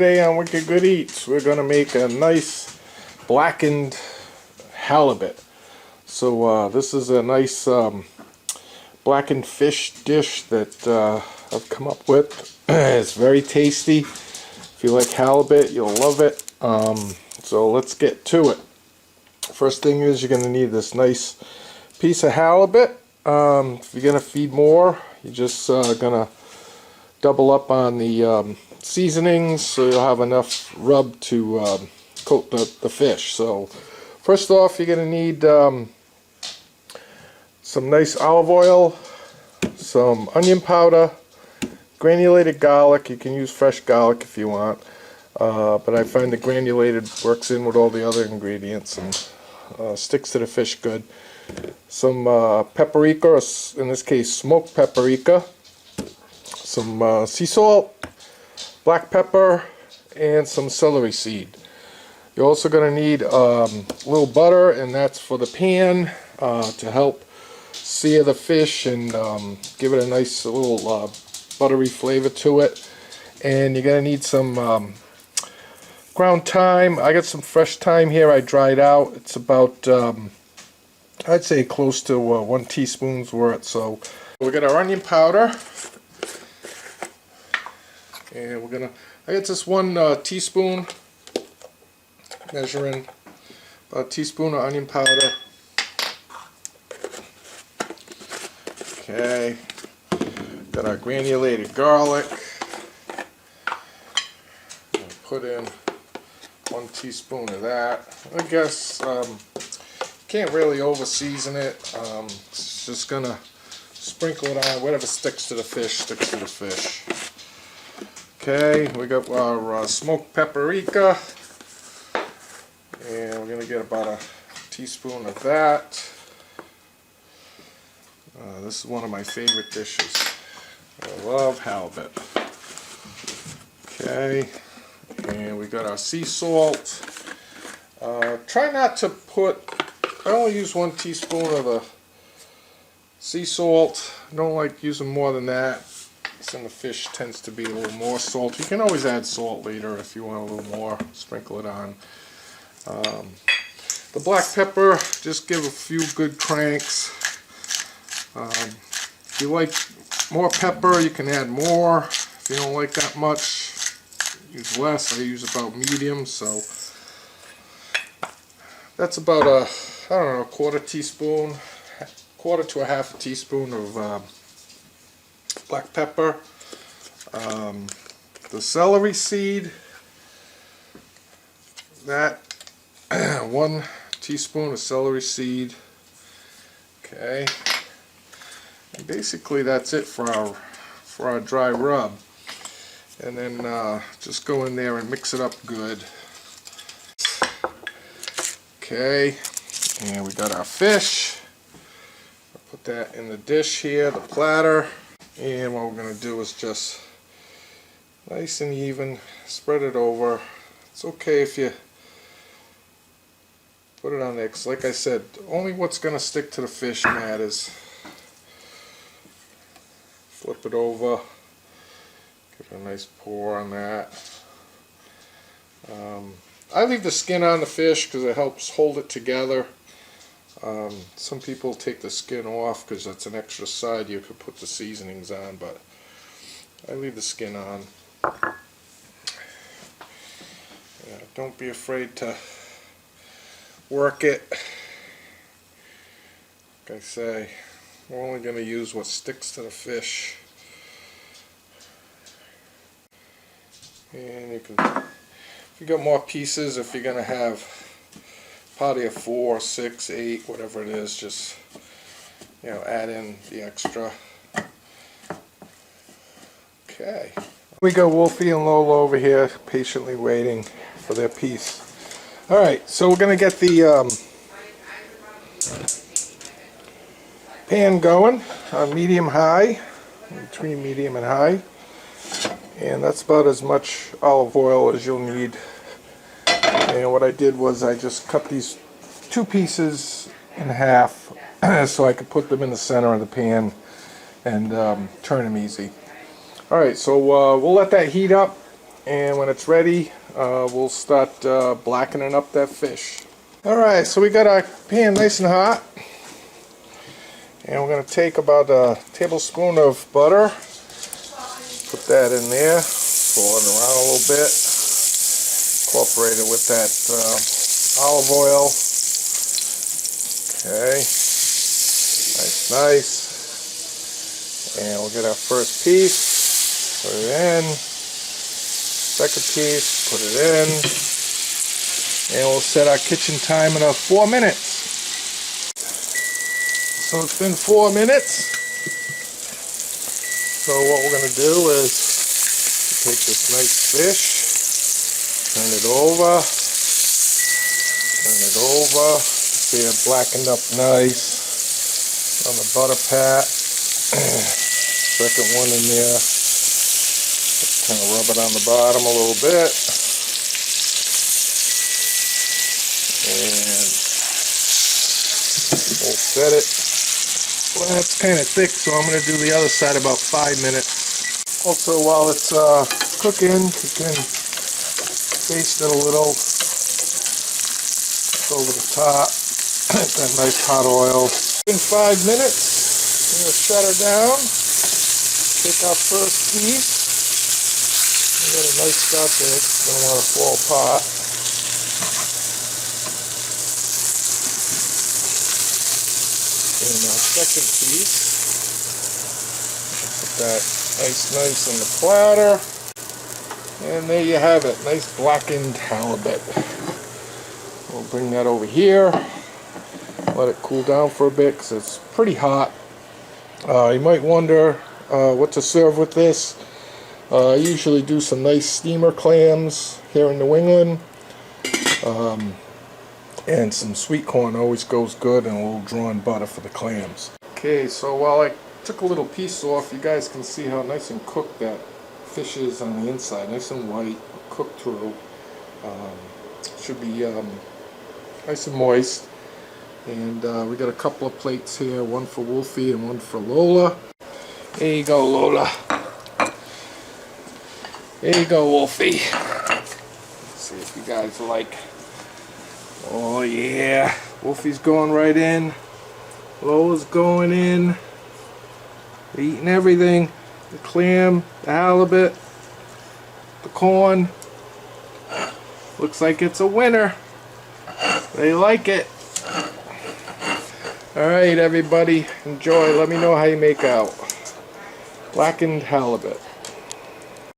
Today on Wicked Good Eats, we're going to make a nice blackened halibut. So this is a nice blackened fish dish that I've come up with. It's very tasty. If you like halibut, you'll love it. So let's get to it. First thing is you're going to need this nice piece of halibut. If you're going to feed more, you're just going to double up on the seasonings so you'll have enough rub to coat the fish. So first off, you're going to need some nice olive oil, some onion powder, granulated garlic. You can use fresh garlic if you want, but I find the granulated works in with all the other ingredients and sticks to the fish good. Some paprika, or in this case smoked paprika, some sea salt, black pepper, and some celery seed. You're also going to need a little butter, and that's for the pan to help sear the fish and give it a nice little buttery flavor to it. And you're going to need some ground thyme. I got some fresh thyme here I dried out. It's about I'd say close to 1 teaspoon's worth. So we got our onion powder, and I got this 1 teaspoon, measuring about a teaspoon of onion powder. Okay, got our granulated garlic. Put in 1 teaspoon of that. I guess can't really over season it. It's just gonna sprinkle it on. Whatever sticks to the fish sticks to the fish. Okay, we got our smoked paprika, and we're gonna get about a teaspoon of that. This is one of my favorite dishes. I love halibut. Okay, and we got our sea salt. Try not to put, I only use 1 teaspoon of the sea salt. I don't like using more than that. Some of the fish tends to be a little more salt. You can always add salt later if you want a little more. Sprinkle it on. The black pepper, just give a few good cranks. If you like more pepper, you can add more. If you don't like that much, use less. I use about medium, so that's about a, I don't know, 1/4 teaspoon, 1/4 to a 1/2 teaspoon of black pepper. The celery seed, that 1 teaspoon of celery seed. Okay, and basically that's it for our dry rub. And then just go in there and mix it up good. Okay, and we got our fish. I'll put that in the dish here, the platter. And what we're going to do is just nice and even spread it over. It's okay if you put it on there, because like I said, only what's going to stick to the fish matters. Flip it over. Give it a nice pour on that. I leave the skin on the fish because it helps hold it together. Some people take the skin off because that's an extra side you could put the seasonings on, but I leave the skin on. Yeah, don't be afraid to work it. Like I say, we're only going to use what sticks to the fish. And you can, if you got more pieces, if you're going to have party of 4, 6, 8, whatever it is, just, you know, add in the extra. Okay. We got Wolfie and Lola over here patiently waiting for their piece. Alright, so we're going to get the pan going on medium-high, between medium and high. And that's about as much olive oil as you'll need. And what I did was I just cut these 2 pieces in half so I could put them in the center of the pan and turn them easy. Alright, so we'll let that heat up. and when it's ready, we'll start blackening up that fish. Alright, so we got our pan nice and hot, and we're going to take about a tablespoon of butter, put that in there, pour it around a little bit, incorporate it with that olive oil. Okay, nice. And we'll get our first piece, put it in, second piece, put it in, and we'll set our kitchen timer to 4 minutes. So it's been 4 minutes. So what we're going to do is take this nice fish, turn it over, see it blackened up nice on the butter pat. Second one in there, just kind of rub it on the bottom a little bit, and we'll set it. Well, that's kind of thick, so I'm going to do the other side about 5 minutes. Also, while it's cooking, you can baste it a little over the top. That nice hot oil. In 5 minutes. I'm going to shut her down, take our first piece. We got a nice start there, it's going to want to fall apart. And our second piece, put that nice on the platter. And there you have it, nice blackened halibut. We'll bring that over here, let it cool down for a bit because it's pretty hot. You might wonder what to serve with this. I usually do some nice steamer clams here in New England, and some sweet corn always goes good, and a little drawn butter for the clams. Okay, so while I took a little piece off, you guys can see how nice and cooked that fish is on the inside, nice and white, cooked through. Should be nice and moist. And we got a couple of plates here, one for Wolfie and one for Lola. There you go, Lola. There you go, Wolfie. Let's see if you guys like. Oh yeah, Wolfie's going right in. Lola's going in. They're eating everything. The clam, the halibut, the corn. Looks like it's a winner. They like it. Alright everybody, enjoy. Let me know how you make out. Blackened halibut.